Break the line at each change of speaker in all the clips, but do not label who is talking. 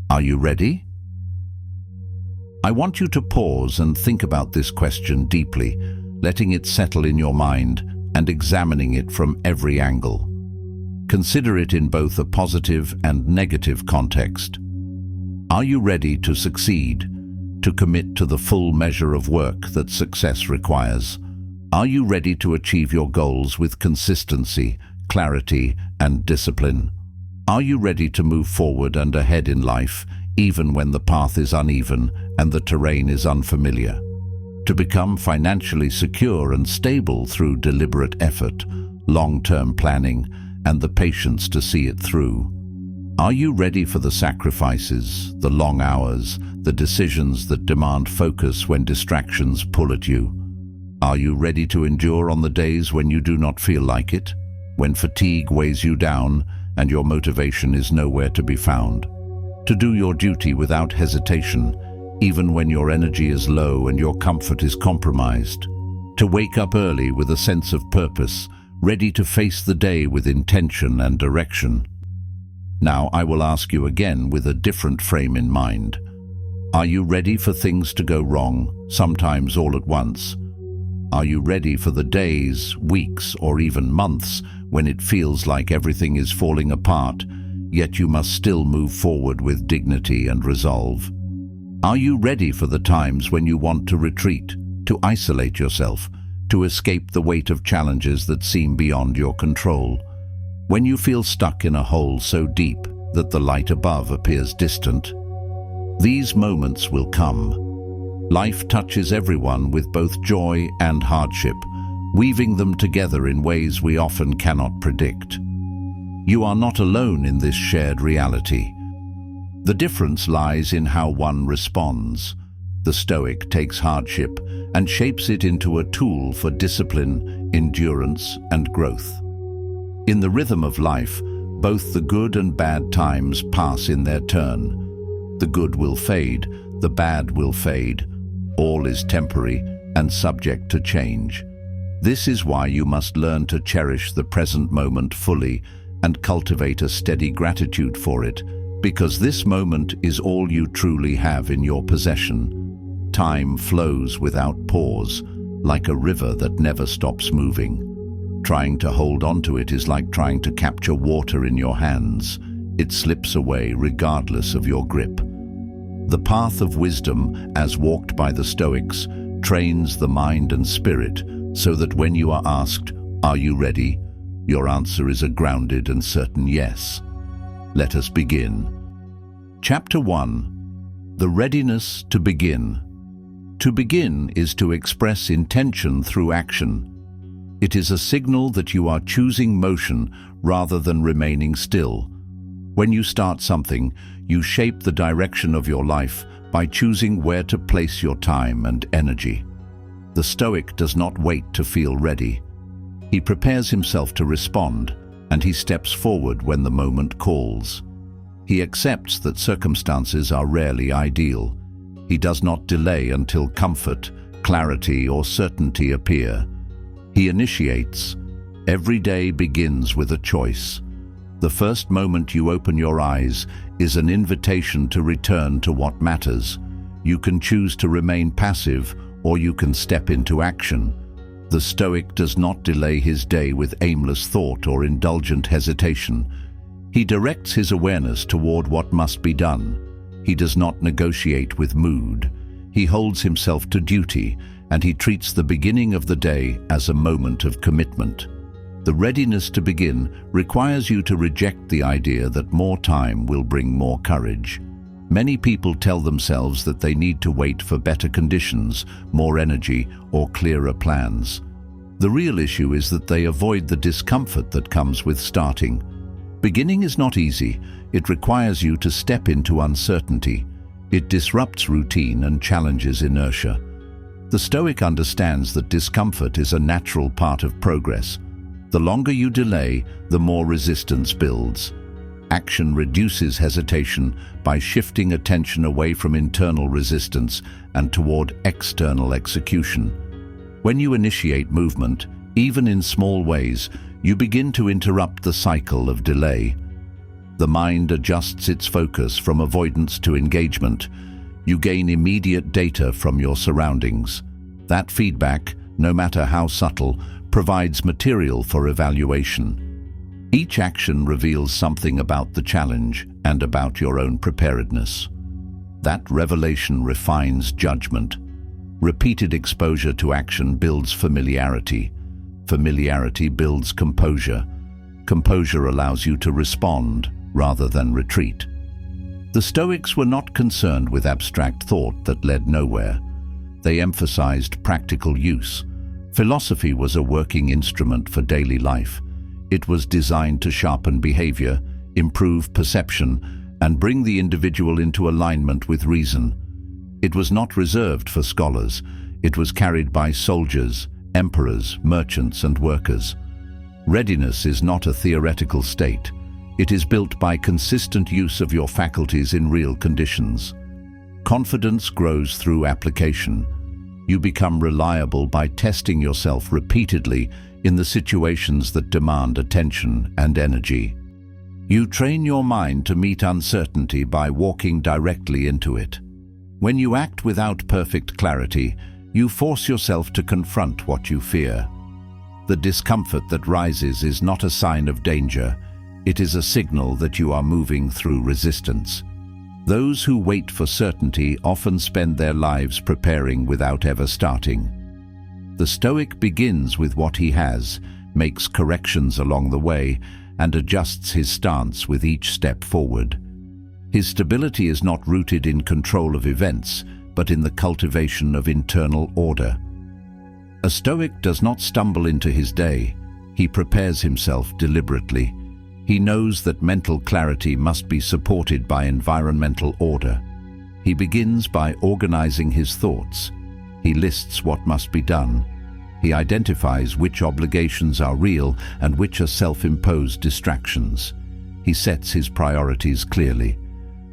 Are you ready? I want you to pause and think about this question deeply, letting it settle in your mind and examining it from every angle. Consider it in both a positive and negative context. Are you ready to succeed, to commit to the full measure of work that success requires? Are you ready to achieve your goals with consistency, clarity, and discipline? Are you ready to move forward and ahead in life, even when the path is uneven and the terrain is unfamiliar? To become financially secure and stable through deliberate effort, long-term planning, and the patience to see it through. Are you ready for the sacrifices, the long hours, the decisions that demand focus when distractions pull at you? Are you ready to endure on the days when you do not feel like it, when fatigue weighs you down and your motivation is nowhere to be found? To do your duty without hesitation, even when your energy is low and your comfort is compromised. To wake up early with a sense of purpose, ready to face the day with intention and direction. Now I will ask you again with a different frame in mind. Are you ready for things to go wrong, sometimes all at once? Are you ready for the days, weeks, or even months when it feels like everything is falling apart, yet you must still move forward with dignity and resolve? Are you ready for the times when you want to retreat, to isolate yourself, to escape the weight of challenges that seem beyond your control? When you feel stuck in a hole so deep that the light above appears distant? These moments will come. Life touches everyone with both joy and hardship, weaving them together in ways we often cannot predict. You are not alone in this shared reality. The difference lies in how one responds. The Stoic takes hardship and shapes it into a tool for discipline, endurance, and growth. In the rhythm of life, both the good and bad times pass in their turn. The good will fade, the bad will fade. All is temporary and subject to change. This is why you must learn to cherish the present moment fully and cultivate a steady gratitude for it, because this moment is all you truly have in your possession. Time flows without pause, like a river that never stops moving. Trying to hold onto it is like trying to capture water in your hands. It slips away regardless of your grip. The path of wisdom, as walked by the Stoics, trains the mind and spirit so that when you are asked, "Are you ready?" your answer is a grounded and certain yes. Let us begin. Chapter 1. The readiness to begin. To begin is to express intention through action. It is a signal that you are choosing motion rather than remaining still. When you start something, you shape the direction of your life by choosing where to place your time and energy. The Stoic does not wait to feel ready. He prepares himself to respond, and he steps forward when the moment calls. He accepts that circumstances are rarely ideal. He does not delay until comfort, clarity, or certainty appear. He initiates. Every day begins with a choice. The first moment you open your eyes is an invitation to return to what matters. You can choose to remain passive, or you can step into action. The Stoic does not delay his day with aimless thought or indulgent hesitation. He directs his awareness toward what must be done. He does not negotiate with mood. He holds himself to duty, and he treats the beginning of the day as a moment of commitment. The readiness to begin requires you to reject the idea that more time will bring more courage. Many people tell themselves that they need to wait for better conditions, more energy, or clearer plans. The real issue is that they avoid the discomfort that comes with starting. Beginning is not easy. It requires you to step into uncertainty. It disrupts routine and challenges inertia. The Stoic understands that discomfort is a natural part of progress. The longer you delay, the more resistance builds. Action reduces hesitation by shifting attention away from internal resistance and toward external execution. When you initiate movement, even in small ways, you begin to interrupt the cycle of delay. The mind adjusts its focus from avoidance to engagement. You gain immediate data from your surroundings. That feedback, no matter how subtle, provides material for evaluation. Each action reveals something about the challenge and about your own preparedness. That revelation refines judgment. Repeated exposure to action builds familiarity. Familiarity builds composure. Composure allows you to respond rather than retreat. The Stoics were not concerned with abstract thought that led nowhere. They emphasized practical use. Philosophy was a working instrument for daily life. It was designed to sharpen behavior, improve perception, and bring the individual into alignment with reason. It was not reserved for scholars. It was carried by soldiers, emperors, merchants, and workers. Readiness is not a theoretical state. It is built by consistent use of your faculties in real conditions. Confidence grows through application. You become reliable by testing yourself repeatedly in the situations that demand attention and energy. You train your mind to meet uncertainty by walking directly into it. When you act without perfect clarity, you force yourself to confront what you fear. The discomfort that rises is not a sign of danger. It is a signal that you are moving through resistance. Those who wait for certainty often spend their lives preparing without ever starting. The Stoic begins with what he has, makes corrections along the way, and adjusts his stance with each step forward. His stability is not rooted in control of events, but in the cultivation of internal order. A Stoic does not stumble into his day. He prepares himself deliberately. He knows that mental clarity must be supported by environmental order. He begins by organizing his thoughts. He lists what must be done. He identifies which obligations are real and which are self-imposed distractions. He sets his priorities clearly.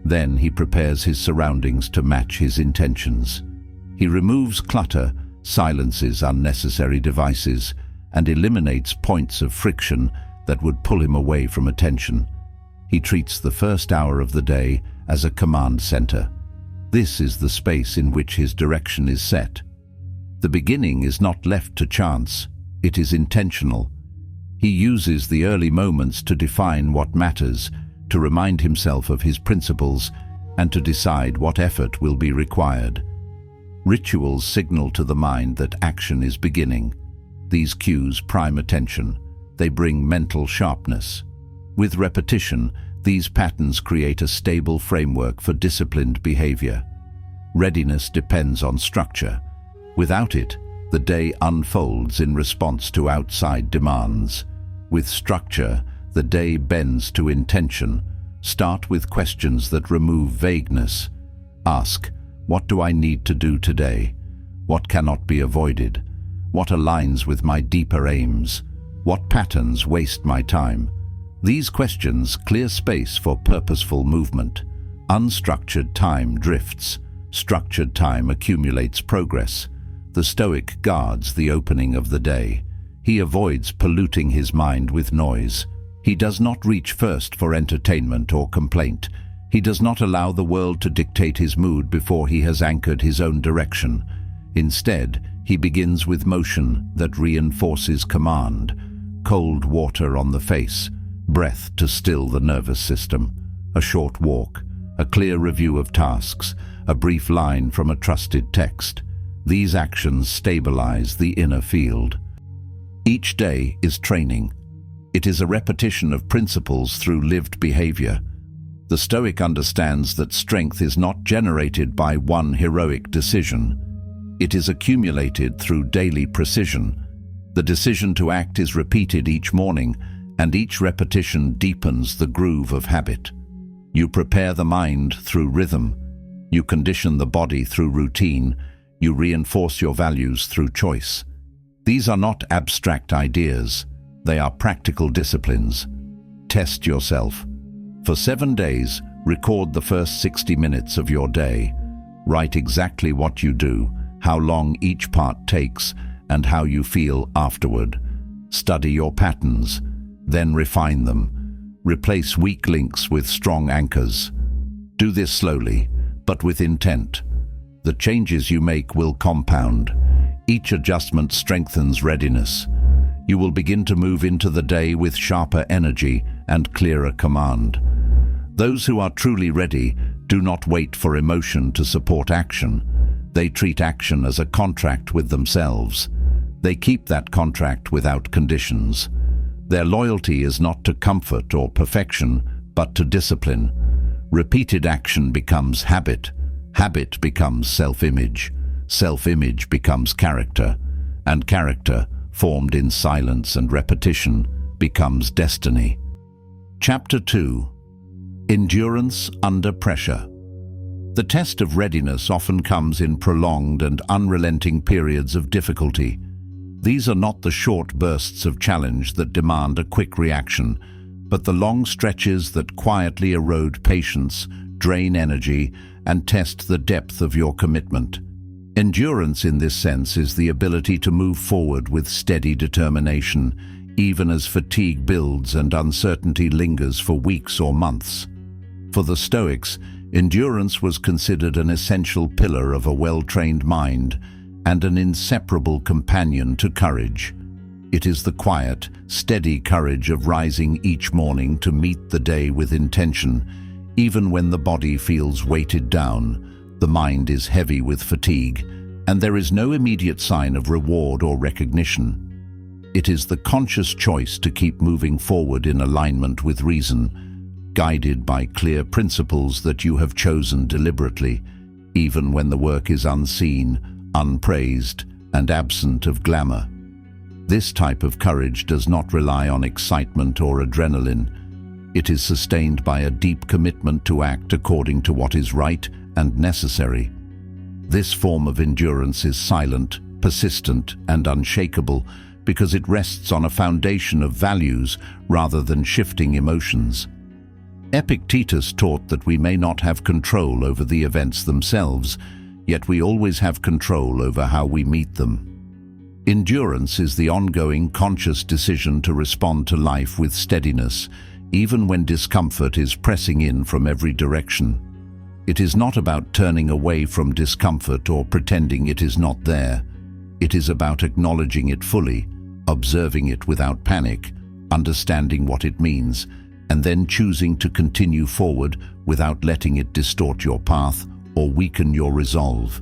Then he prepares his surroundings to match his intentions. He removes clutter, silences unnecessary devices, and eliminates points of friction that would pull him away from attention. He treats the first hour of the day as a command center. This is the space in which his direction is set. The beginning is not left to chance, it is intentional. He uses the early moments to define what matters, to remind himself of his principles, and to decide what effort will be required. Rituals signal to the mind that action is beginning. These cues prime attention. They bring mental sharpness. With repetition, these patterns create a stable framework for disciplined behavior. Readiness depends on structure. Without it, the day unfolds in response to outside demands. With structure, the day bends to intention. Start with questions that remove vagueness. Ask, what do I need to do today? What cannot be avoided? What aligns with my deeper aims? What patterns waste my time? These questions clear space for purposeful movement. Unstructured time drifts. Structured time accumulates progress. The Stoic guards the opening of the day. He avoids polluting his mind with noise. He does not reach first for entertainment or complaint. He does not allow the world to dictate his mood before he has anchored his own direction. Instead, he begins with motion that reinforces command. Cold water on the face, breath to still the nervous system, a short walk, a clear review of tasks, a brief line from a trusted text. These actions stabilize the inner field. Each day is training. It is a repetition of principles through lived behavior. The Stoic understands that strength is not generated by one heroic decision. It is accumulated through daily precision. The decision to act is repeated each morning, and each repetition deepens the groove of habit. You prepare the mind through rhythm. You condition the body through routine. You reinforce your values through choice. These are not abstract ideas. They are practical disciplines. Test yourself. For 7 days, record the first 60 minutes of your day. Write exactly what you do, how long each part takes, and how you feel afterward. Study your patterns, then refine them. Replace weak links with strong anchors. Do this slowly, but with intent. The changes you make will compound. Each adjustment strengthens readiness. You will begin to move into the day with sharper energy and clearer command. Those who are truly ready do not wait for emotion to support action. They treat action as a contract with themselves. They keep that contract without conditions. Their loyalty is not to comfort or perfection, but to discipline. Repeated action becomes habit. Habit becomes self-image. Self-image becomes character. And character, formed in silence and repetition, becomes destiny. Chapter 2. Endurance under pressure. The test of readiness often comes in prolonged and unrelenting periods of difficulty. These are not the short bursts of challenge that demand a quick reaction, but the long stretches that quietly erode patience, drain energy, and test the depth of your commitment. Endurance in this sense is the ability to move forward with steady determination, even as fatigue builds and uncertainty lingers for weeks or months. For the Stoics, endurance was considered an essential pillar of a well-trained mind and an inseparable companion to courage. It is the quiet, steady courage of rising each morning to meet the day with intention, even when the body feels weighted down, the mind is heavy with fatigue, and there is no immediate sign of reward or recognition. It is the conscious choice to keep moving forward in alignment with reason, guided by clear principles that you have chosen deliberately, even when the work is unseen, unpraised, and absent of glamour. This type of courage does not rely on excitement or adrenaline. It is sustained by a deep commitment to act according to what is right and necessary. This form of endurance is silent, persistent, and unshakable because it rests on a foundation of values rather than shifting emotions. Epictetus taught that we may not have control over the events themselves, yet we always have control over how we meet them. Endurance is the ongoing conscious decision to respond to life with steadiness, even when discomfort is pressing in from every direction. It is not about turning away from discomfort or pretending it is not there. It is about acknowledging it fully, observing it without panic, understanding what it means, and then choosing to continue forward without letting it distort your path or weaken your resolve.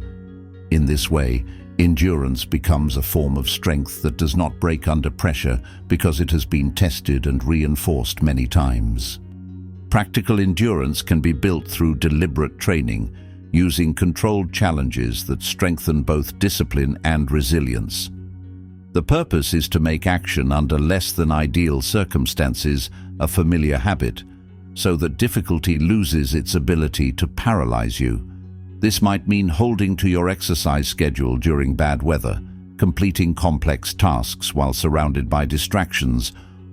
In this way, endurance becomes a form of strength that does not break under pressure because it has been tested and reinforced many times. Practical endurance can be built through deliberate training, using controlled challenges that strengthen both discipline and resilience. The purpose is to make action under less than ideal circumstances a familiar habit, so that difficulty loses its ability to paralyze you. This might mean holding to your exercise schedule during bad weather, completing complex tasks while surrounded by distractions,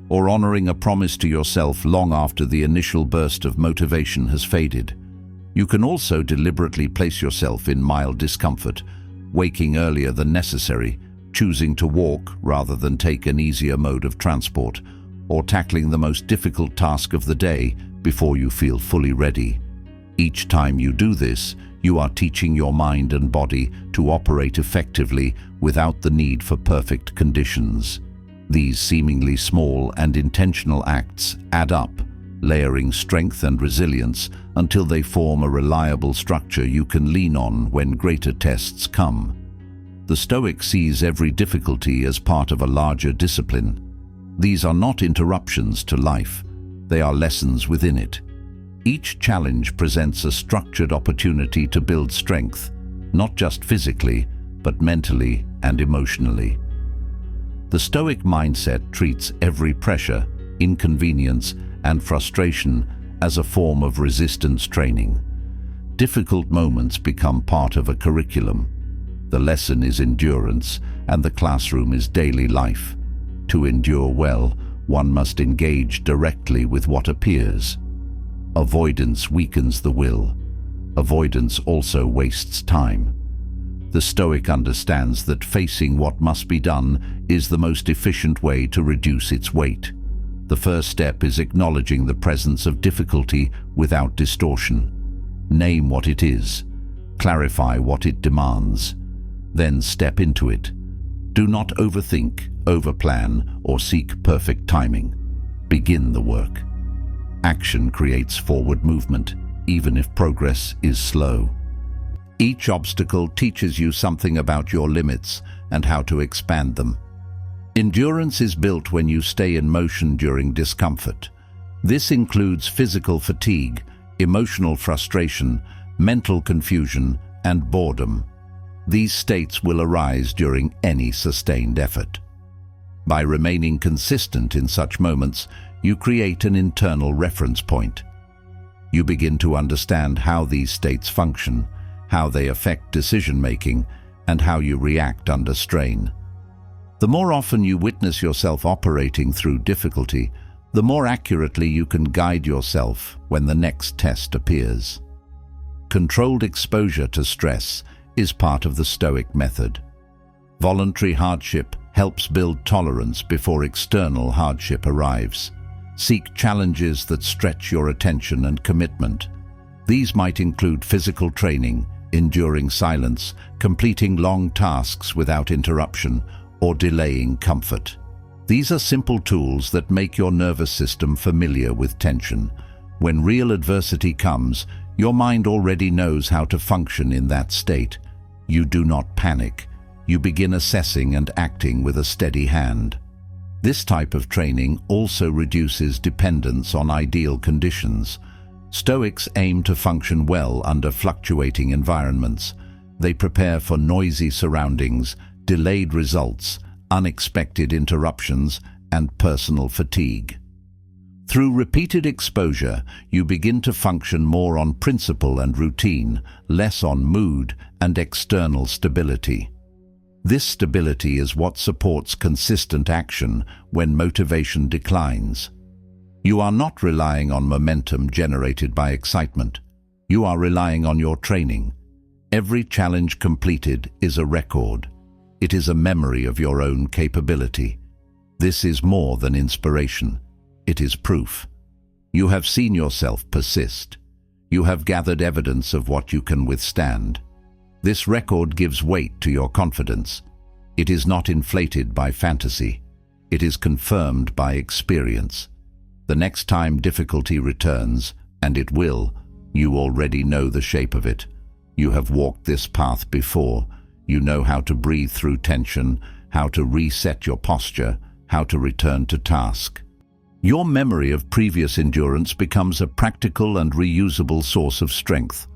or honoring a promise to yourself long after the initial burst of motivation has faded. You can also deliberately place yourself in mild discomfort, waking earlier than necessary, choosing to walk rather than take an easier mode of transport, or tackling the most difficult task of the day before you feel fully ready. Each time you do this, you are teaching your mind and body to operate effectively without the need for perfect conditions. These seemingly small and intentional acts add up, layering strength and resilience until they form a reliable structure you can lean on when greater tests come. The Stoic sees every difficulty as part of a larger discipline. These are not interruptions to life, they are lessons within it. Each challenge presents a structured opportunity to build strength, not just physically, but mentally and emotionally. The Stoic mindset treats every pressure, inconvenience, and frustration as a form of resistance training. Difficult moments become part of a curriculum. The lesson is endurance, and the classroom is daily life. To endure well, one must engage directly with what appears. Avoidance weakens the will. Avoidance also wastes time. The Stoic understands that facing what must be done is the most efficient way to reduce its weight. The first step is acknowledging the presence of difficulty without distortion. Name what it is. Clarify what it demands. Then step into it. Do not overthink, overplan, or seek perfect timing. Begin the work. Action creates forward movement, even if progress is slow. Each obstacle teaches you something about your limits and how to expand them. Endurance is built when you stay in motion during discomfort. This includes physical fatigue, emotional frustration, mental confusion, and boredom. These states will arise during any sustained effort. By remaining consistent in such moments, you create an internal reference point. You begin to understand how these states function, how they affect decision-making, and how you react under strain. The more often you witness yourself operating through difficulty, the more accurately you can guide yourself when the next test appears. Controlled exposure to stress is part of the Stoic method. Voluntary hardship helps build tolerance before external hardship arrives. Seek challenges that stretch your attention and commitment. These might include physical training, enduring silence, completing long tasks without interruption, or delaying comfort. These are simple tools that make your nervous system familiar with tension. When real adversity comes, your mind already knows how to function in that state. You do not panic. You begin assessing and acting with a steady hand. This type of training also reduces dependence on ideal conditions. Stoics aim to function well under fluctuating environments. They prepare for noisy surroundings, delayed results, unexpected interruptions, and personal fatigue. Through repeated exposure, you begin to function more on principle and routine, less on mood and external stability. This stability is what supports consistent action when motivation declines. You are not relying on momentum generated by excitement. You are relying on your training. Every challenge completed is a record. It is a memory of your own capability. This is more than inspiration. It is proof. You have seen yourself persist. You have gathered evidence of what you can withstand. This record gives weight to your confidence. It is not inflated by fantasy. It is confirmed by experience. The next time difficulty returns, and it will, you already know the shape of it. You have walked this path before. You know how to breathe through tension, how to reset your posture, how to return to task. Your memory of previous endurance becomes a practical and reusable source of strength.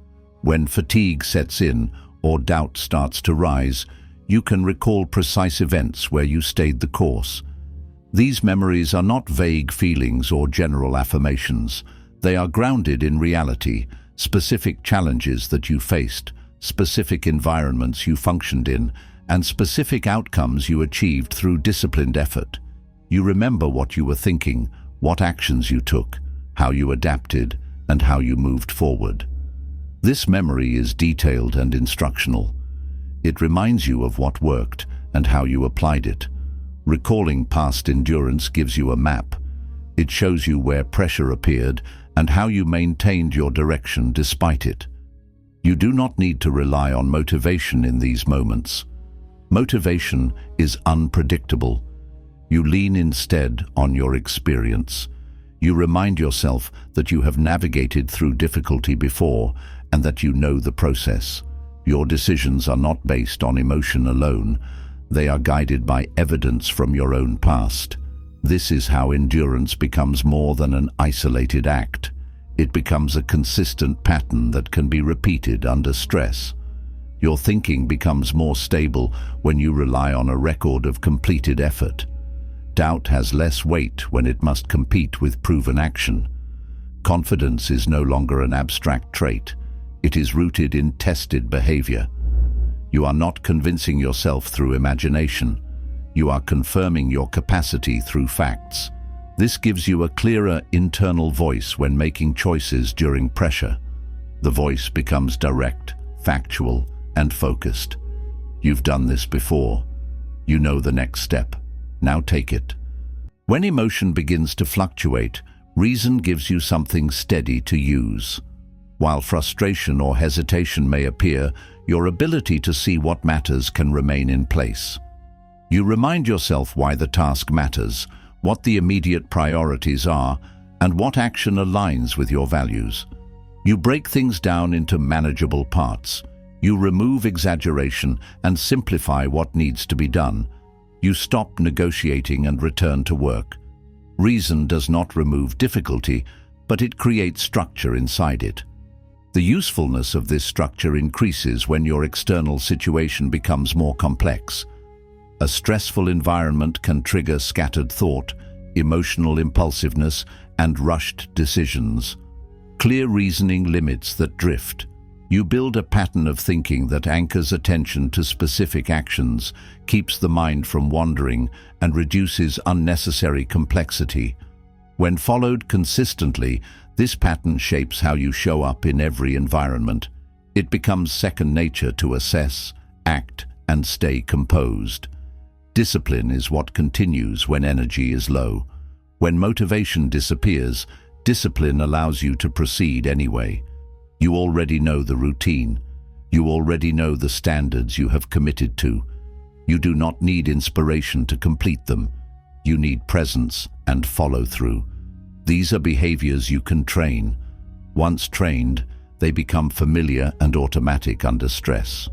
When fatigue sets in or doubt starts to rise, you can recall precise events where you stayed the course. These memories are not vague feelings or general affirmations. They are grounded in reality, specific challenges that you faced, specific environments you functioned in, and specific outcomes you achieved through disciplined effort. You remember what you were thinking, what actions you took, how you adapted, and how you moved forward. This memory is detailed and instructional. It reminds you of what worked and how you applied it. Recalling past endurance gives you a map. It shows you where pressure appeared and how you maintained your direction despite it. You do not need to rely on motivation in these moments. Motivation is unpredictable. You lean instead on your experience. You remind yourself that you have navigated through difficulty before and that you know the process. Your decisions are not based on emotion alone. They are guided by evidence from your own past. This is how endurance becomes more than an isolated act. It becomes a consistent pattern that can be repeated under stress. Your thinking becomes more stable when you rely on a record of completed effort. Doubt has less weight when it must compete with proven action. Confidence is no longer an abstract trait. It is rooted in tested behavior. You are not convincing yourself through imagination. You are confirming your capacity through facts. This gives you a clearer internal voice when making choices during pressure. The voice becomes direct, factual, and focused. You've done this before. You know the next step. Now take it. When emotion begins to fluctuate, reason gives you something steady to use. While frustration or hesitation may appear, your ability to see what matters can remain in place. You remind yourself why the task matters, what the immediate priorities are, and what action aligns with your values. You break things down into manageable parts. You remove exaggeration and simplify what needs to be done. You stop negotiating and return to work. Reason does not remove difficulty, but it creates structure inside it. The usefulness of this structure increases when your external situation becomes more complex. A stressful environment can trigger scattered thought, emotional impulsiveness, and rushed decisions. Clear reasoning limits that drift. You build a pattern of thinking that anchors attention to specific actions, keeps the mind from wandering, and reduces unnecessary complexity. When followed consistently, this pattern shapes how you show up in every environment. It becomes second nature to assess, act, and stay composed. Discipline is what continues when energy is low. When motivation disappears, discipline allows you to proceed anyway. You already know the routine. You already know the standards you have committed to. You do not need inspiration to complete them. You need presence and follow-through. These are behaviors you can train. Once trained, they become familiar and automatic under stress.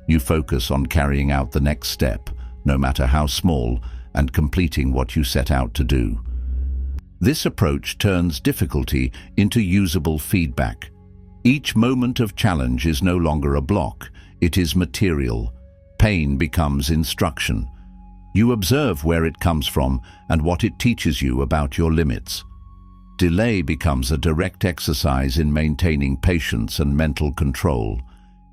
You focus on carrying out the next step, no matter how small, and completing what you set out to do. This approach turns difficulty into usable feedback. Each moment of challenge is no longer a block, it is material. Pain becomes instruction. You observe where it comes from and what it teaches you about your limits. Delay becomes a direct exercise in maintaining patience and mental control.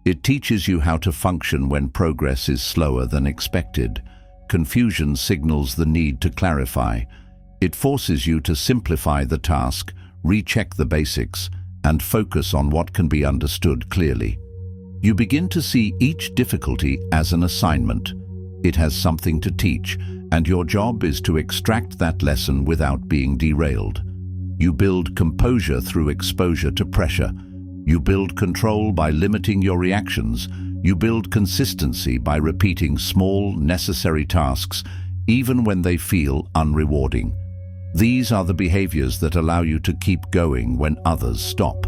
It teaches you how to function when progress is slower than expected. Confusion signals the need to clarify. It forces you to simplify the task, recheck the basics, and focus on what can be understood clearly. You begin to see each difficulty as an assignment. It has something to teach, and your job is to extract that lesson without being derailed. You build composure through exposure to pressure. You build control by limiting your reactions. You build consistency by repeating small, necessary tasks, even when they feel unrewarding. These are the behaviors that allow you to keep going when others stop.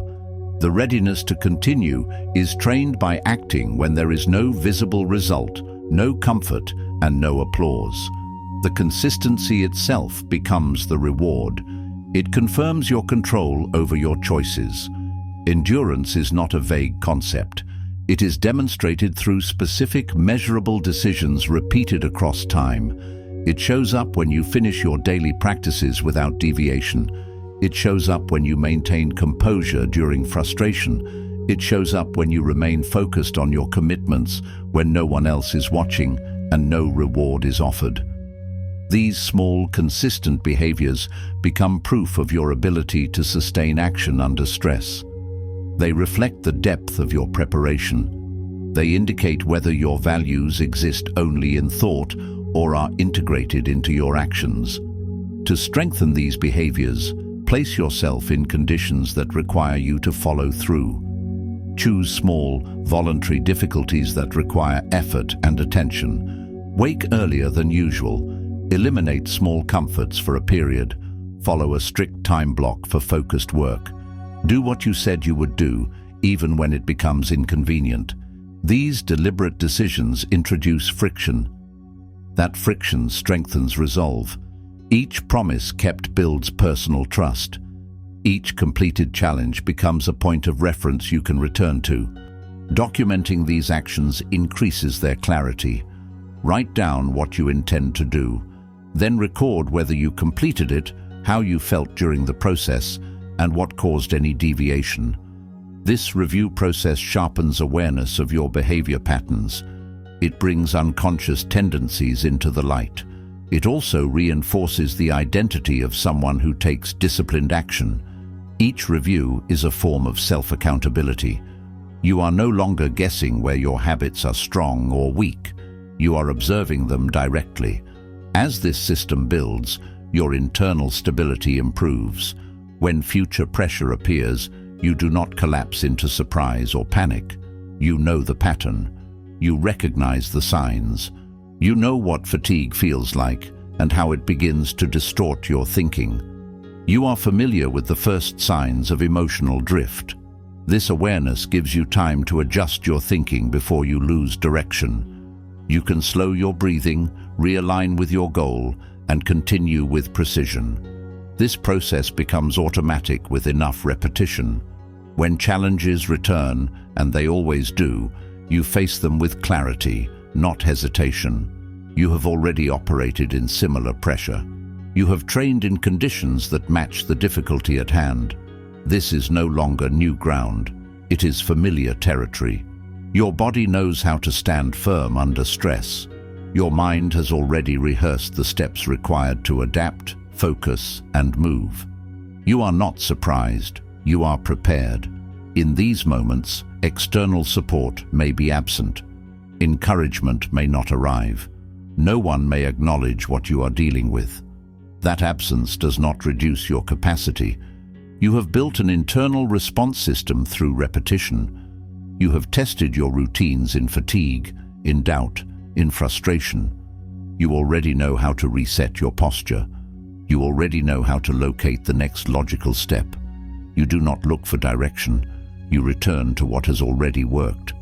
The readiness to continue is trained by acting when there is no visible result, no comfort, and no applause. The consistency itself becomes the reward. It confirms your control over your choices. Endurance is not a vague concept. It is demonstrated through specific, measurable decisions repeated across time. It shows up when you finish your daily practices without deviation. It shows up when you maintain composure during frustration. It shows up when you remain focused on your commitments when no one else is watching and no reward is offered. These small, consistent behaviors become proof of your ability to sustain action under stress. They reflect the depth of your preparation. They indicate whether your values exist only in thought or are integrated into your actions. To strengthen these behaviors, place yourself in conditions that require you to follow through. Choose small, voluntary difficulties that require effort and attention. Wake earlier than usual. Eliminate small comforts for a period. Follow a strict time block for focused work. Do what you said you would do, even when it becomes inconvenient. These deliberate decisions introduce friction. That friction strengthens resolve. Each promise kept builds personal trust. Each completed challenge becomes a point of reference you can return to. Documenting these actions increases their clarity. Write down what you intend to do. Then record whether you completed it, how you felt during the process, and what caused any deviation. This review process sharpens awareness of your behavior patterns. It brings unconscious tendencies into the light. It also reinforces the identity of someone who takes disciplined action. Each review is a form of self-accountability. You are no longer guessing where your habits are strong or weak. You are observing them directly. As this system builds, your internal stability improves. When future pressure appears, you do not collapse into surprise or panic. You know the pattern. You recognize the signs. You know what fatigue feels like and how it begins to distort your thinking. You are familiar with the first signs of emotional drift. This awareness gives you time to adjust your thinking before you lose direction. You can slow your breathing, realign with your goal, and continue with precision. This process becomes automatic with enough repetition. When challenges return, and they always do, you face them with clarity, not hesitation. You have already operated in similar pressure. You have trained in conditions that match the difficulty at hand. This is no longer new ground. It is familiar territory. Your body knows how to stand firm under stress. Your mind has already rehearsed the steps required to adapt, focus, and move. You are not surprised. You are prepared. In these moments, external support may be absent. Encouragement may not arrive. No one may acknowledge what you are dealing with. That absence does not reduce your capacity. You have built an internal response system through repetition. You have tested your routines in fatigue, in doubt, in frustration. You already know how to reset your posture. You already know how to locate the next logical step. You do not look for direction. You return to what has already worked.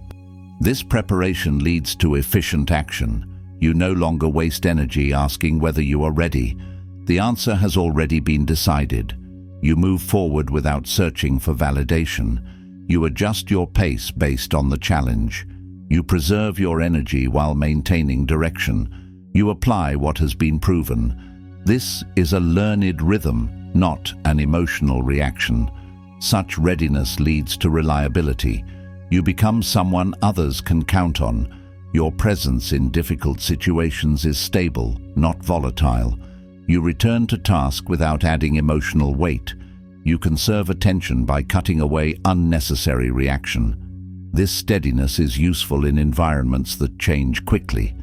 This preparation leads to efficient action. You no longer waste energy asking whether you are ready. The answer has already been decided. You move forward without searching for validation. You adjust your pace based on the challenge. You preserve your energy while maintaining direction. You apply what has been proven. This is a learned rhythm, not an emotional reaction. Such readiness leads to reliability. You become someone others can count on. Your presence in difficult situations is stable, not volatile. You return to task without adding emotional weight. You conserve attention by cutting away unnecessary reaction. This steadiness is useful in environments that change quickly.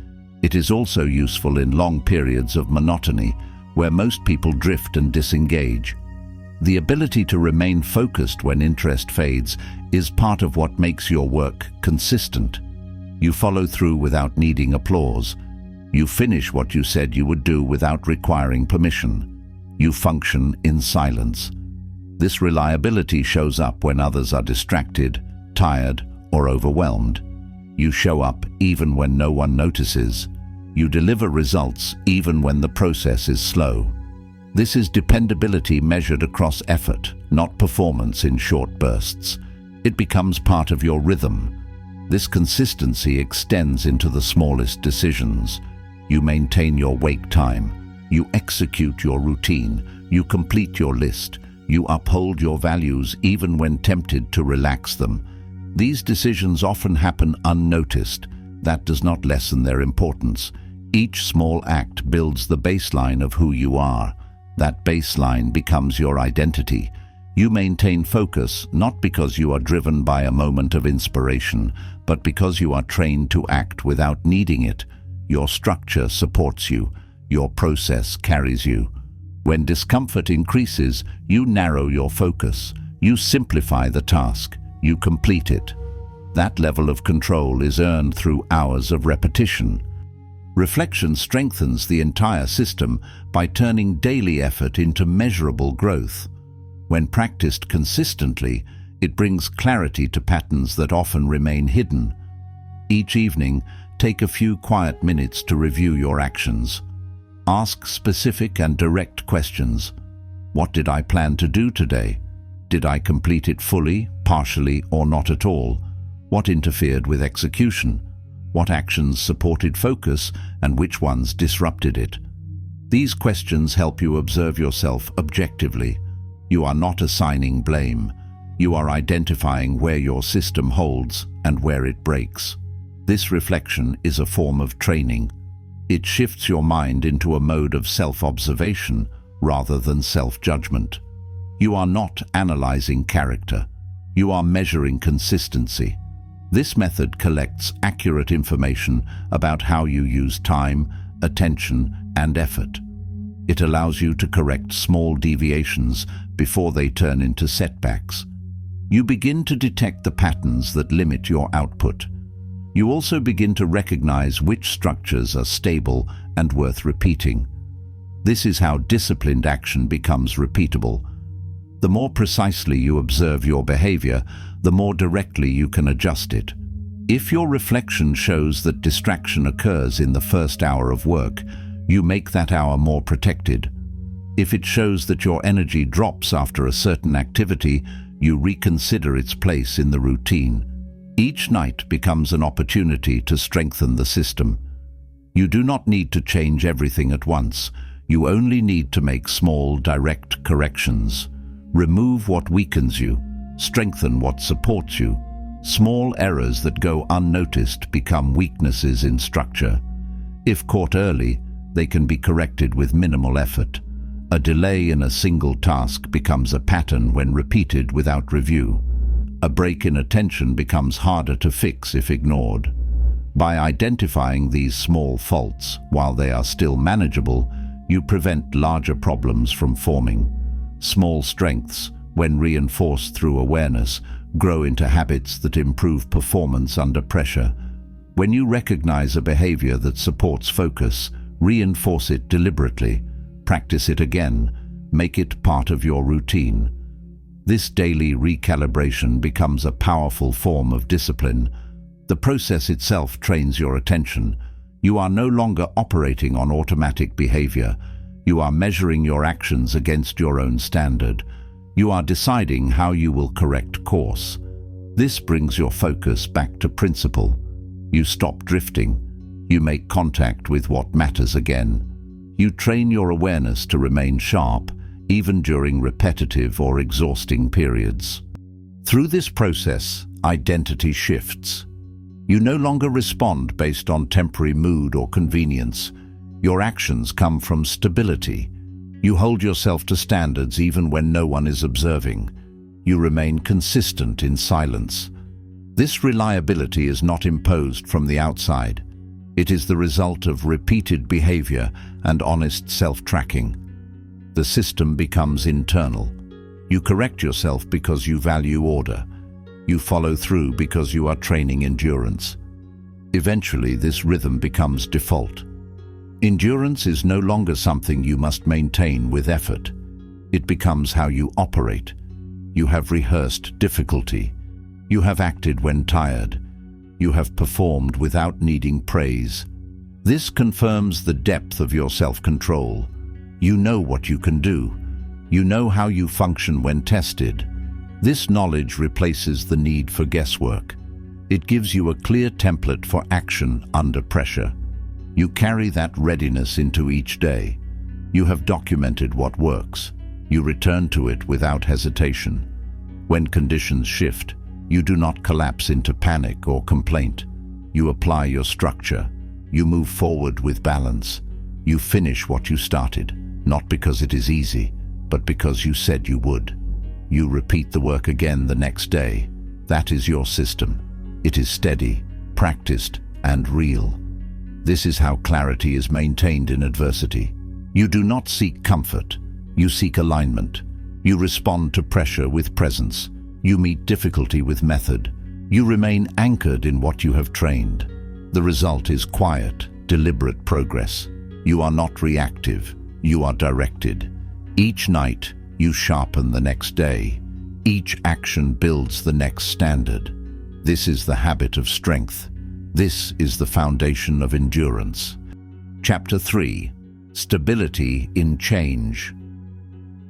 It is also useful in long periods of monotony, where most people drift and disengage. The ability to remain focused when interest fades is part of what makes your work consistent. You follow through without needing applause. You finish what you said you would do without requiring permission. You function in silence. This reliability shows up when others are distracted, tired, or overwhelmed. You show up even when no one notices. You deliver results even when the process is slow. This is dependability measured across effort, not performance in short bursts. It becomes part of your rhythm. This consistency extends into the smallest decisions. You maintain your wake time. You execute your routine. You complete your list. You uphold your values even when tempted to relax them. These decisions often happen unnoticed. That does not lessen their importance. Each small act builds the baseline of who you are. That baseline becomes your identity. You maintain focus not because you are driven by a moment of inspiration, but because you are trained to act without needing it. Your structure supports you. Your process carries you. When discomfort increases, you narrow your focus. You simplify the task. You complete it. That level of control is earned through hours of repetition. Reflection strengthens the entire system by turning daily effort into measurable growth. When practiced consistently, it brings clarity to patterns that often remain hidden. Each evening, take a few quiet minutes to review your actions. Ask specific and direct questions. What did I plan to do today? Did I complete it fully, partially, or not at all? What interfered with execution? What actions supported focus and which ones disrupted it? These questions help you observe yourself objectively. You are not assigning blame. You are identifying where your system holds and where it breaks. This reflection is a form of training. It shifts your mind into a mode of self-observation rather than self-judgment. You are not analyzing character. You are measuring consistency. This method collects accurate information about how you use time, attention, and effort. It allows you to correct small deviations before they turn into setbacks. You begin to detect the patterns that limit your output. You also begin to recognize which structures are stable and worth repeating. This is how disciplined action becomes repeatable. The more precisely you observe your behavior, the more directly you can adjust it. If your reflection shows that distraction occurs in the first hour of work, you make that hour more protected. If it shows that your energy drops after a certain activity, you reconsider its place in the routine. Each night becomes an opportunity to strengthen the system. You do not need to change everything at once. You only need to make small, direct corrections. Remove what weakens you, strengthen what supports you. Small errors that go unnoticed become weaknesses in structure. If caught early, they can be corrected with minimal effort. A delay in a single task becomes a pattern when repeated without review. A break in attention becomes harder to fix if ignored. By identifying these small faults, while they are still manageable, you prevent larger problems from forming. Small strengths, when reinforced through awareness, grow into habits that improve performance under pressure. When you recognize a behavior that supports focus, reinforce it deliberately. Practice it again. Make it part of your routine. This daily recalibration becomes a powerful form of discipline. The process itself trains your attention. You are no longer operating on automatic behavior. You are measuring your actions against your own standard. You are deciding how you will correct course. This brings your focus back to principle. You stop drifting. You make contact with what matters again. You train your awareness to remain sharp, even during repetitive or exhausting periods. Through this process, identity shifts. You no longer respond based on temporary mood or convenience. Your actions come from stability. You hold yourself to standards even when no one is observing. You remain consistent in silence. This reliability is not imposed from the outside. It is the result of repeated behavior and honest self-tracking. The system becomes internal. You correct yourself because you value order. You follow through because you are training endurance. Eventually, this rhythm becomes default. Endurance is no longer something you must maintain with effort. It becomes how you operate. You have rehearsed difficulty. You have acted when tired. You have performed without needing praise. This confirms the depth of your self-control. You know what you can do. You know how you function when tested. This knowledge replaces the need for guesswork. It gives you a clear template for action under pressure. You carry that readiness into each day. You have documented what works. You return to it without hesitation. When conditions shift, you do not collapse into panic or complaint. You apply your structure. You move forward with balance. You finish what you started, not because it is easy, but because you said you would. You repeat the work again the next day. That is your system. It is steady, practiced, and real. This is how clarity is maintained in adversity. You do not seek comfort. You seek alignment. You respond to pressure with presence. You meet difficulty with method. You remain anchored in what you have trained. The result is quiet, deliberate progress. You are not reactive. You are directed. Each night, you sharpen the next day. Each action builds the next standard. This is the habit of strength. This is the foundation of endurance. Chapter 3. Stability in change.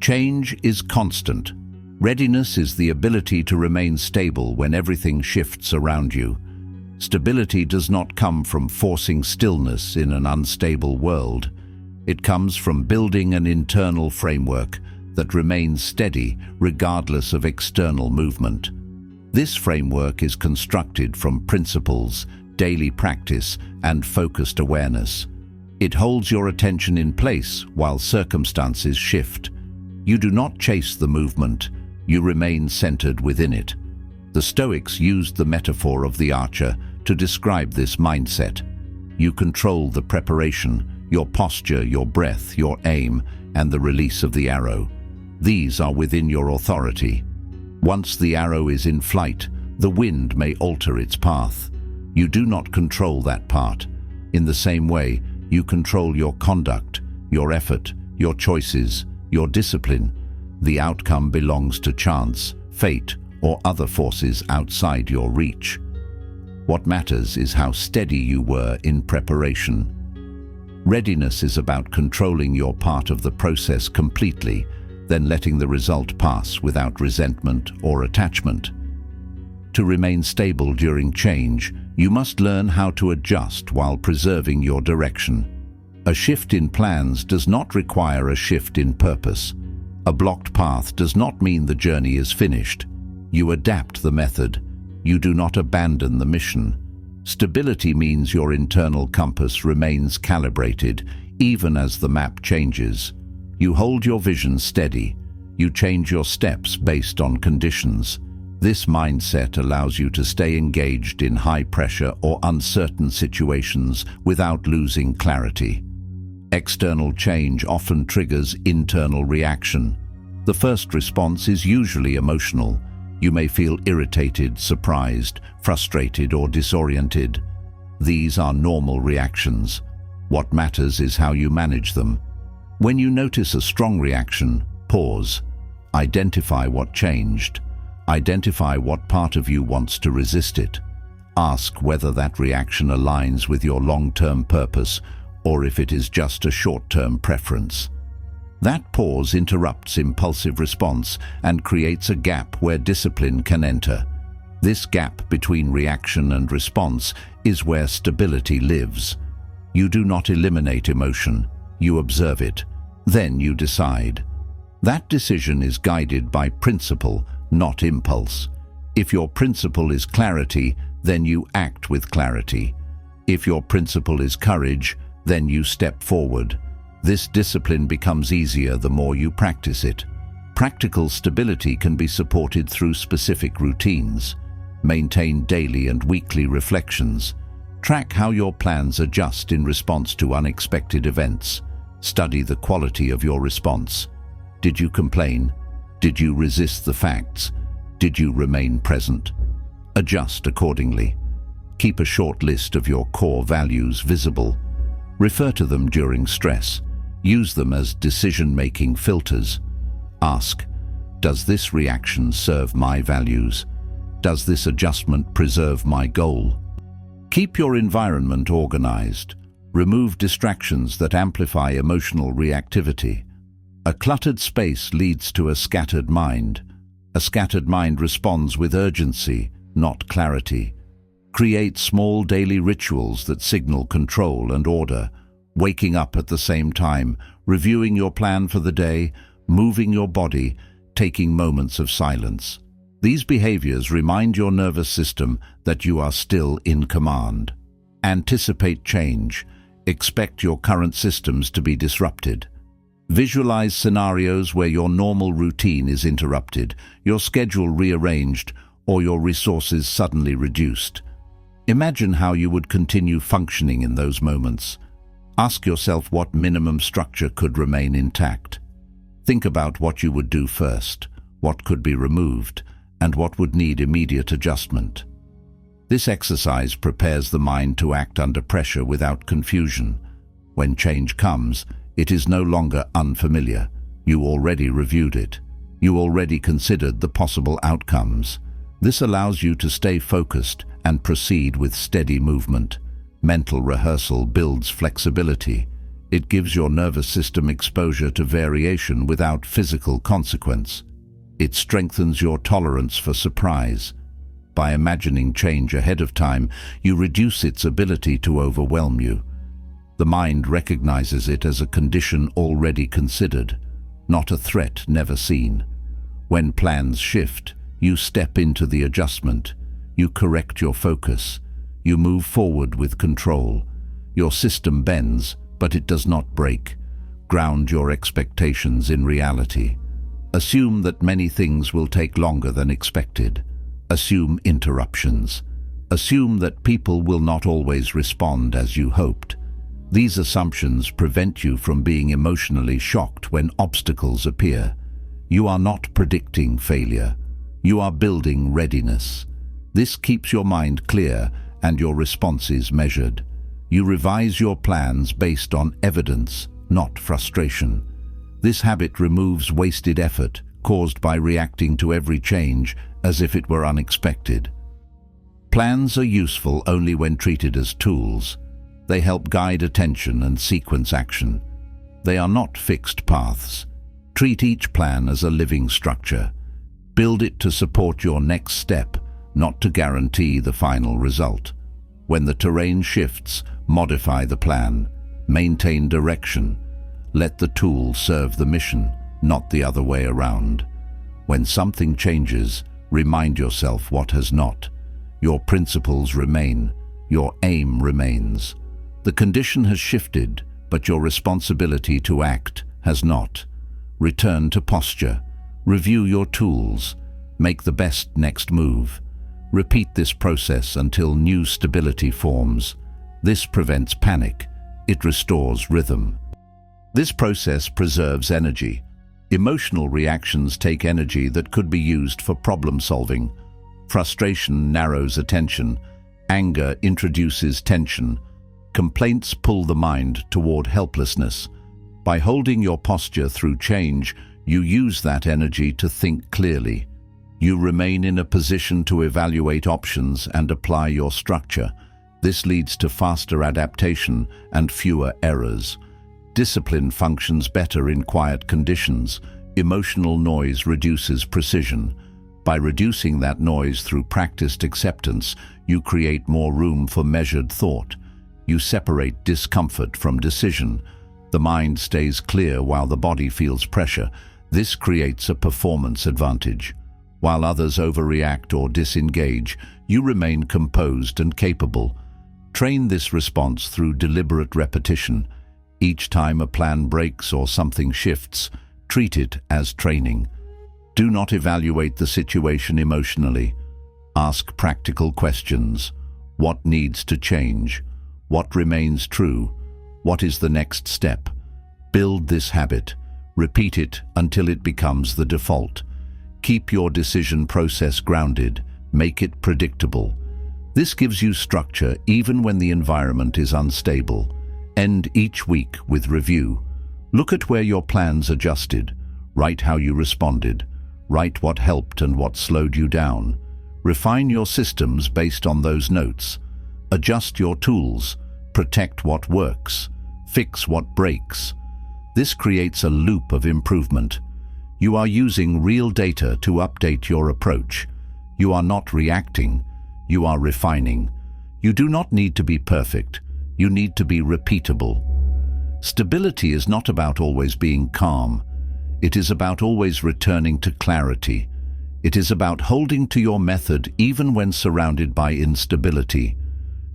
Change is constant. Readiness is the ability to remain stable when everything shifts around you. Stability does not come from forcing stillness in an unstable world. It comes from building an internal framework that remains steady regardless of external movement. This framework is constructed from principles, daily practice, and focused awareness. It holds your attention in place while circumstances shift. You do not chase the movement, you remain centered within it. The Stoics used the metaphor of the archer to describe this mindset. You control the preparation, your posture, your breath, your aim, and the release of the arrow. These are within your authority. Once the arrow is in flight, the wind may alter its path. You do not control that part. In the same way, you control your conduct, your effort, your choices, your discipline. The outcome belongs to chance, fate, or other forces outside your reach. What matters is how steady you were in preparation. Readiness is about controlling your part of the process completely, then letting the result pass without resentment or attachment. To remain stable during change, you must learn how to adjust while preserving your direction. A shift in plans does not require a shift in purpose. A blocked path does not mean the journey is finished. You adapt the method. You do not abandon the mission. Stability means your internal compass remains calibrated, even as the map changes. You hold your vision steady. You change your steps based on conditions. This mindset allows you to stay engaged in high-pressure or uncertain situations without losing clarity. External change often triggers internal reaction. The first response is usually emotional. You may feel irritated, surprised, frustrated, or disoriented. These are normal reactions. What matters is how you manage them. When you notice a strong reaction, pause. Identify what changed. Identify what part of you wants to resist it. Ask whether that reaction aligns with your long-term purpose or if it is just a short-term preference. That pause interrupts impulsive response and creates a gap where discipline can enter. This gap between reaction and response is where stability lives. You do not eliminate emotion, you observe it. Then you decide. That decision is guided by principle, not impulse. If your principle is clarity, then you act with clarity. If your principle is courage, then you step forward. This discipline becomes easier the more you practice it. Practical stability can be supported through specific routines. Maintain daily and weekly reflections. Track how your plans adjust in response to unexpected events. Study the quality of your response. Did you complain? Did you resist the facts? Did you remain present? Adjust accordingly. Keep a short list of your core values visible. Refer to them during stress. Use them as decision-making filters. Ask, does this reaction serve my values? Does this adjustment preserve my goal? Keep your environment organized. Remove distractions that amplify emotional reactivity. A cluttered space leads to a scattered mind. A scattered mind responds with urgency, not clarity. Create small daily rituals that signal control and order. Waking up at the same time, reviewing your plan for the day, moving your body, taking moments of silence. These behaviors remind your nervous system that you are still in command. Anticipate change. Expect your current systems to be disrupted. Visualize scenarios where your normal routine is interrupted, your schedule rearranged, or your resources suddenly reduced. Imagine how you would continue functioning in those moments. Ask yourself what minimum structure could remain intact. Think about what you would do first, what could be removed, and what would need immediate adjustment. This exercise prepares the mind to act under pressure without confusion. When change comes, it is no longer unfamiliar. You already reviewed it. You already considered the possible outcomes. This allows you to stay focused and proceed with steady movement. Mental rehearsal builds flexibility. It gives your nervous system exposure to variation without physical consequence. It strengthens your tolerance for surprise. By imagining change ahead of time, you reduce its ability to overwhelm you. The mind recognizes it as a condition already considered, not a threat never seen. When plans shift, you step into the adjustment. You correct your focus. You move forward with control. Your system bends, but it does not break. Ground your expectations in reality. Assume that many things will take longer than expected. Assume interruptions. Assume that people will not always respond as you hoped. These assumptions prevent you from being emotionally shocked when obstacles appear. You are not predicting failure. You are building readiness. This keeps your mind clear and your responses measured. You revise your plans based on evidence, not frustration. This habit removes wasted effort caused by reacting to every change as if it were unexpected. Plans are useful only when treated as tools. They help guide attention and sequence action. They are not fixed paths. Treat each plan as a living structure. Build it to support your next step, not to guarantee the final result. When the terrain shifts, modify the plan. Maintain direction. Let the tool serve the mission, not the other way around. When something changes, remind yourself what has not. Your principles remain. Your aim remains. The condition has shifted, but your responsibility to act has not. Return to posture. Review your tools. Make the best next move. Repeat this process until new stability forms. This prevents panic. It restores rhythm. This process preserves energy. Emotional reactions take energy that could be used for problem solving. Frustration narrows attention. Anger introduces tension. Complaints pull the mind toward helplessness. By holding your posture through change, you use that energy to think clearly. You remain in a position to evaluate options and apply your structure. This leads to faster adaptation and fewer errors. Discipline functions better in quiet conditions. Emotional noise reduces precision. By reducing that noise through practiced acceptance, you create more room for measured thought. You separate discomfort from decision. The mind stays clear while the body feels pressure. This creates a performance advantage. While others overreact or disengage, you remain composed and capable. Train this response through deliberate repetition. Each time a plan breaks or something shifts, treat it as training. Do not evaluate the situation emotionally. Ask practical questions. What needs to change? What remains true? What is the next step? Build this habit. Repeat it until it becomes the default. Keep your decision process grounded. Make it predictable. This gives you structure even when the environment is unstable. End each week with review. Look at where your plans adjusted. Write how you responded. Write what helped and what slowed you down. Refine your systems based on those notes. Adjust your tools. Protect what works. Fix what breaks. This creates a loop of improvement. You are using real data to update your approach. You are not reacting. You are refining. You do not need to be perfect. You need to be repeatable. Stability is not about always being calm. It is about always returning to clarity. It is about holding to your method even when surrounded by instability.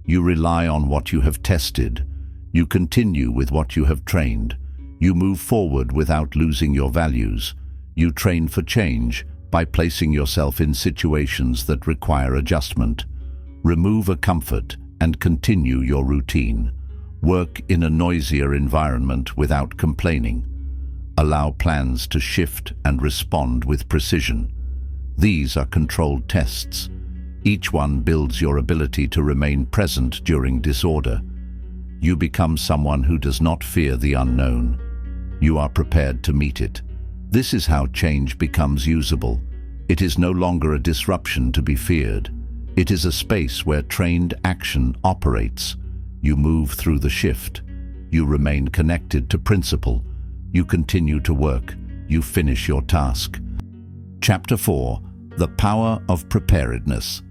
You rely on what you have tested. You continue with what you have trained. You move forward without losing your values. You train for change by placing yourself in situations that require adjustment. Remove a comfort and continue your routine. Work in a noisier environment without complaining. Allow plans to shift and respond with precision. These are controlled tests. Each one builds your ability to remain present during disorder. You become someone who does not fear the unknown. You are prepared to meet it. This is how change becomes usable. It is no longer a disruption to be feared. It is a space where trained action operates. You move through the shift. You remain connected to principle. You continue to work. You finish your task. Chapter 4. The Power of Preparedness.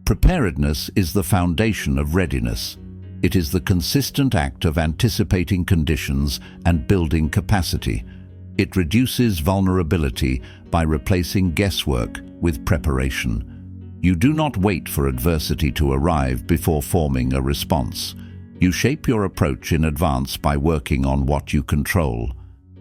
Preparedness is the foundation of readiness. It is the consistent act of anticipating conditions and building capacity. It reduces vulnerability by replacing guesswork with preparation. You do not wait for adversity to arrive before forming a response. You shape your approach in advance by working on what you control.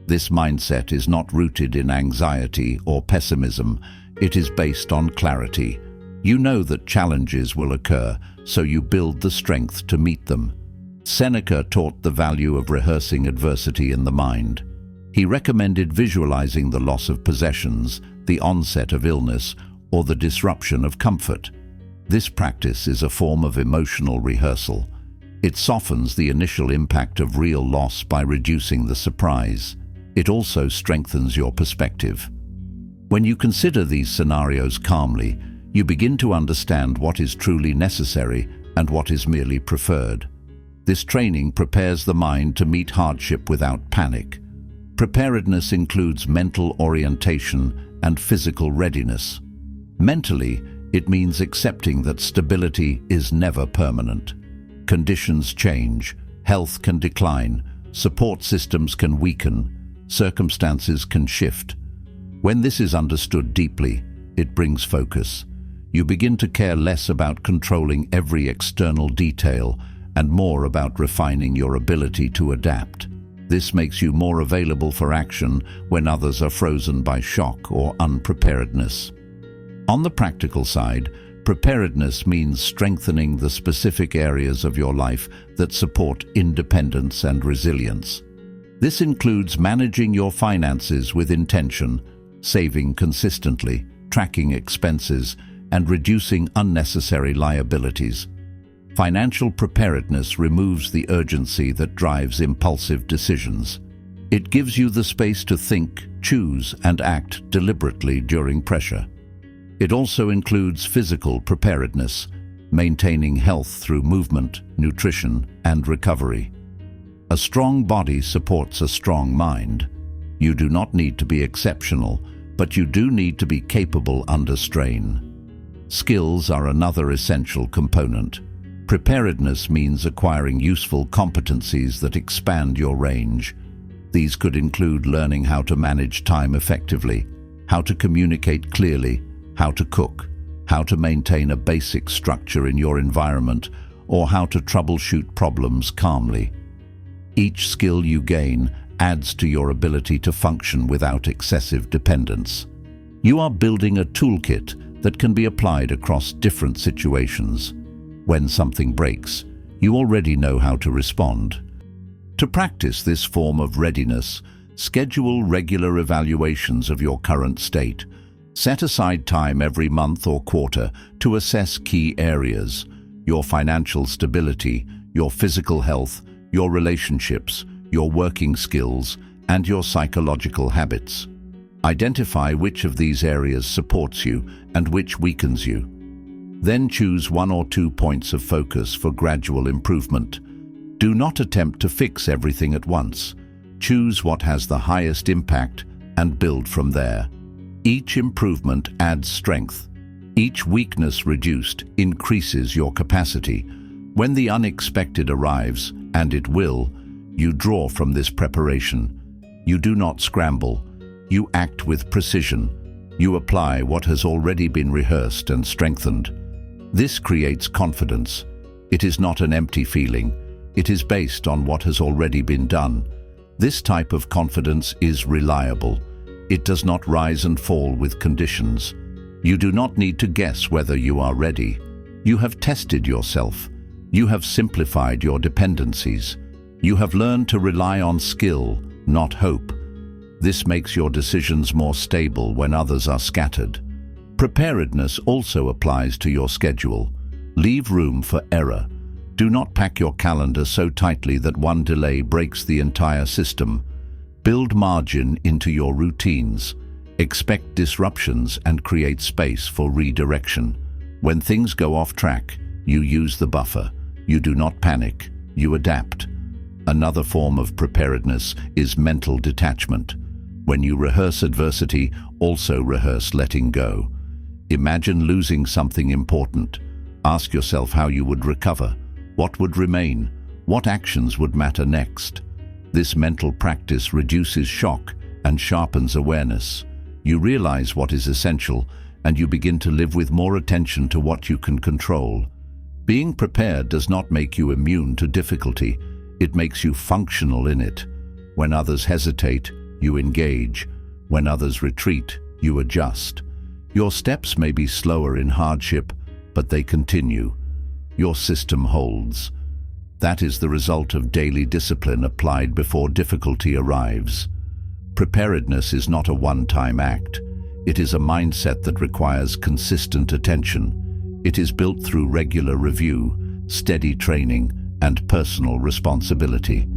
This mindset is not rooted in anxiety or pessimism. It is based on clarity. You know that challenges will occur, so you build the strength to meet them. Seneca taught the value of rehearsing adversity in the mind. He recommended visualizing the loss of possessions, the onset of illness, or the disruption of comfort. This practice is a form of emotional rehearsal. It softens the initial impact of real loss by reducing the surprise. It also strengthens your perspective. When you consider these scenarios calmly, you begin to understand what is truly necessary and what is merely preferred. This training prepares the mind to meet hardship without panic. Preparedness includes mental orientation and physical readiness. Mentally, it means accepting that stability is never permanent. Conditions change, health can decline, support systems can weaken, circumstances can shift. When this is understood deeply, it brings focus. You begin to care less about controlling every external detail and more about refining your ability to adapt. This makes you more available for action when others are frozen by shock or unpreparedness. On the practical side, preparedness means strengthening the specific areas of your life that support independence and resilience. This includes managing your finances with intention, saving consistently, tracking expenses, and reducing unnecessary liabilities. Financial preparedness removes the urgency that drives impulsive decisions. It gives you the space to think, choose, and act deliberately during pressure. It also includes physical preparedness, maintaining health through movement, nutrition, and recovery. A strong body supports a strong mind. You do not need to be exceptional, but you do need to be capable under strain. Skills are another essential component. Preparedness means acquiring useful competencies that expand your range. These could include learning how to manage time effectively, how to communicate clearly, how to cook, how to maintain a basic structure in your environment, or how to troubleshoot problems calmly. Each skill you gain adds to your ability to function without excessive dependence. You are building a toolkit that can be applied across different situations. When something breaks, you already know how to respond. To practice this form of readiness, schedule regular evaluations of your current state. Set aside time every month or quarter to assess key areas: your financial stability, your physical health, your relationships, your working skills, and your psychological habits. Identify which of these areas supports you and which weakens you. Then choose 1 or 2 points of focus for gradual improvement. Do not attempt to fix everything at once. Choose what has the highest impact and build from there. Each improvement adds strength. Each weakness reduced increases your capacity. When the unexpected arrives, and it will, you draw from this preparation. You do not scramble. You act with precision. You apply what has already been rehearsed and strengthened. This creates confidence. It is not an empty feeling. It is based on what has already been done. This type of confidence is reliable. It does not rise and fall with conditions. You do not need to guess whether you are ready. You have tested yourself. You have simplified your dependencies. You have learned to rely on skill, not hope. This makes your decisions more stable when others are scattered. Preparedness also applies to your schedule. Leave room for error. Do not pack your calendar so tightly that one delay breaks the entire system. Build margin into your routines. Expect disruptions and create space for redirection. When things go off track, you use the buffer. You do not panic. You adapt. Another form of preparedness is mental detachment. When you rehearse adversity, also rehearse letting go. Imagine losing something important. Ask yourself how you would recover. What would remain? What actions would matter next? This mental practice reduces shock and sharpens awareness. You realize what is essential, and you begin to live with more attention to what you can control. Being prepared does not make you immune to difficulty. It makes you functional in it. When others hesitate, you engage. When others retreat, you adjust. Your steps may be slower in hardship, but they continue. Your system holds. That is the result of daily discipline applied before difficulty arrives. Preparedness is not a one-time act. It is a mindset that requires consistent attention. It is built through regular review, steady training, and personal responsibility.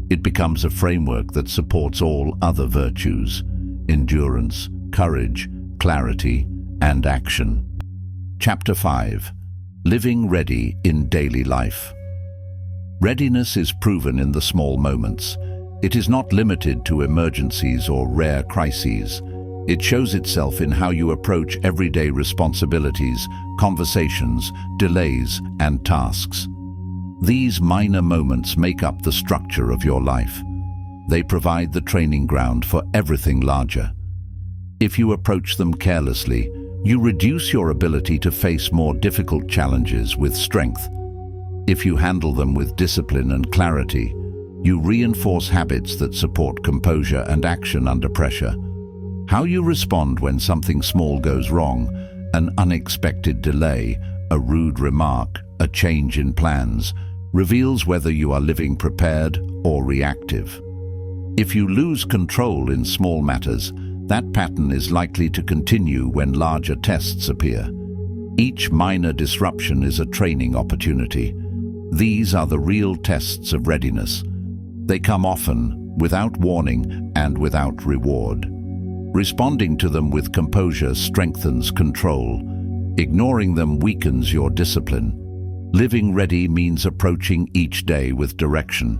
It becomes a framework that supports all other virtues: endurance, courage, clarity, and action. Chapter 5. Living ready in daily life. Readiness is proven in the small moments. It is not limited to emergencies or rare crises. It shows itself in how you approach everyday responsibilities, conversations, delays, and tasks. These minor moments make up the structure of your life. They provide the training ground for everything larger. If you approach them carelessly, you reduce your ability to face more difficult challenges with strength. If you handle them with discipline and clarity, you reinforce habits that support composure and action under pressure. How you respond when something small goes wrong, an unexpected delay, a rude remark, a change in plans, reveals whether you are living prepared or reactive. If you lose control in small matters, that pattern is likely to continue when larger tests appear. Each minor disruption is a training opportunity. These are the real tests of readiness. They come often, without warning, and without reward. Responding to them with composure strengthens control. Ignoring them weakens your discipline. Living ready means approaching each day with direction.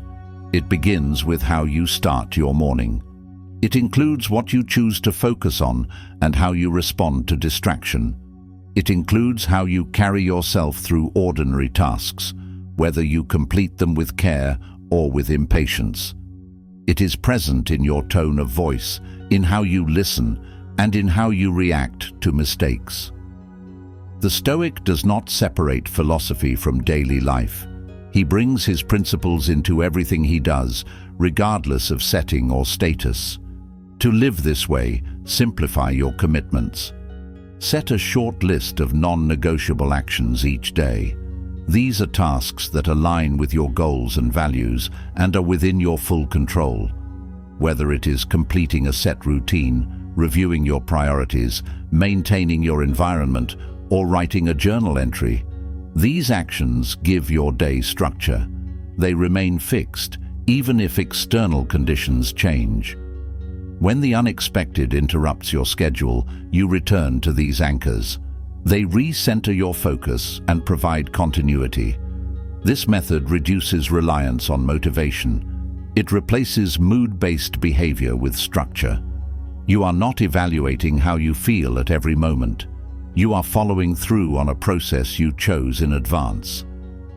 It begins with how you start your morning. It includes what you choose to focus on and how you respond to distraction. It includes how you carry yourself through ordinary tasks, whether you complete them with care or with impatience. It is present in your tone of voice, in how you listen, and in how you react to mistakes. The Stoic does not separate philosophy from daily life. He brings his principles into everything he does, regardless of setting or status. To live this way, simplify your commitments. Set a short list of non-negotiable actions each day. These are tasks that align with your goals and values and are within your full control. Whether it is completing a set routine, reviewing your priorities, maintaining your environment, or writing a journal entry, these actions give your day structure. They remain fixed, even if external conditions change. When the unexpected interrupts your schedule, you return to these anchors. They recenter your focus and provide continuity. This method reduces reliance on motivation. It replaces mood-based behavior with structure. You are not evaluating how you feel at every moment. You are following through on a process you chose in advance.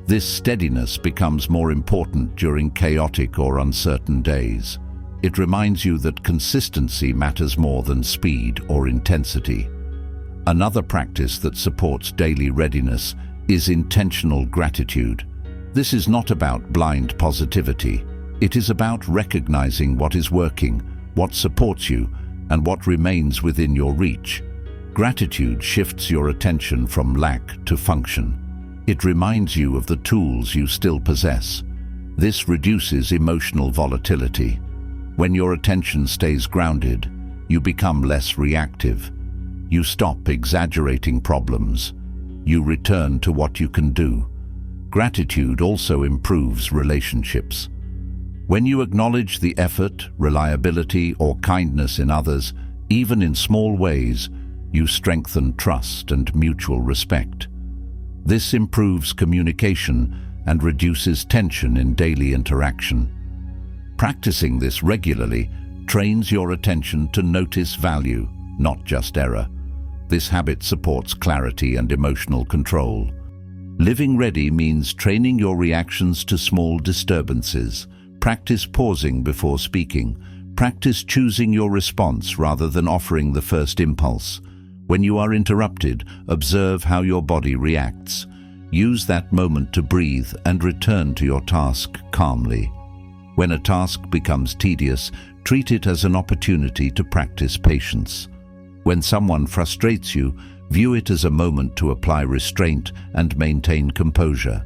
This steadiness becomes more important during chaotic or uncertain days. It reminds you that consistency matters more than speed or intensity. Another practice that supports daily readiness is intentional gratitude. This is not about blind positivity. It is about recognizing what is working, what supports you, and what remains within your reach. Gratitude shifts your attention from lack to function. It reminds you of the tools you still possess. This reduces emotional volatility. When your attention stays grounded, you become less reactive. You stop exaggerating problems. You return to what you can do. Gratitude also improves relationships. When you acknowledge the effort, reliability, or kindness in others, even in small ways, you strengthen trust and mutual respect. This improves communication and reduces tension in daily interaction. Practicing this regularly trains your attention to notice value, not just error. This habit supports clarity and emotional control. Living ready means training your reactions to small disturbances. Practice pausing before speaking. Practice choosing your response rather than offering the first impulse. When you are interrupted, observe how your body reacts. Use that moment to breathe and return to your task calmly. When a task becomes tedious, treat it as an opportunity to practice patience. When someone frustrates you, view it as a moment to apply restraint and maintain composure.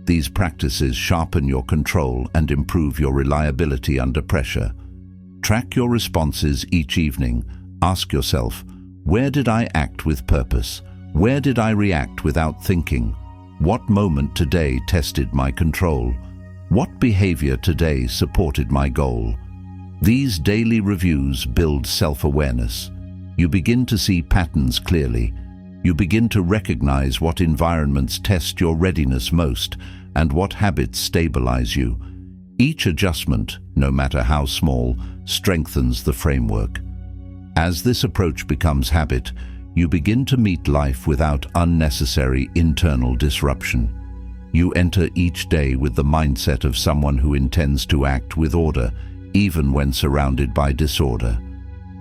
These practices sharpen your control and improve your reliability under pressure. Track your responses each evening. Ask yourself, where did I act with purpose? Where did I react without thinking? What moment today tested my control? What behavior today supported my goal? These daily reviews build self-awareness. You begin to see patterns clearly. You begin to recognize what environments test your readiness most and what habits stabilize you. Each adjustment, no matter how small, strengthens the framework. As this approach becomes habit, you begin to meet life without unnecessary internal disruption. You enter each day with the mindset of someone who intends to act with order, even when surrounded by disorder.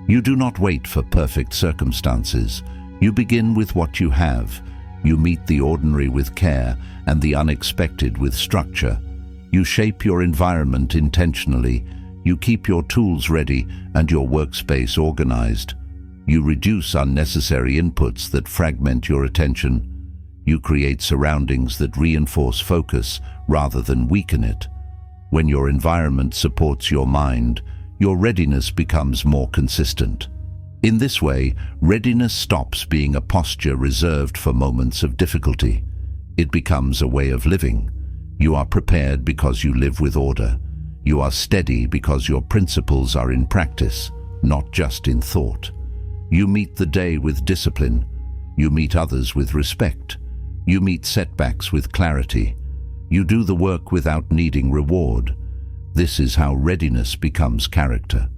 You do not wait for perfect circumstances. You begin with what you have. You meet the ordinary with care and the unexpected with structure. You shape your environment intentionally. You keep your tools ready and your workspace organized. You reduce unnecessary inputs that fragment your attention. You create surroundings that reinforce focus rather than weaken it. When your environment supports your mind, your readiness becomes more consistent. In this way, readiness stops being a posture reserved for moments of difficulty. It becomes a way of living. You are prepared because you live with order. You are steady because your principles are in practice, not just in thought. You meet the day with discipline. You meet others with respect. You meet setbacks with clarity. You do the work without needing reward. This is how readiness becomes character.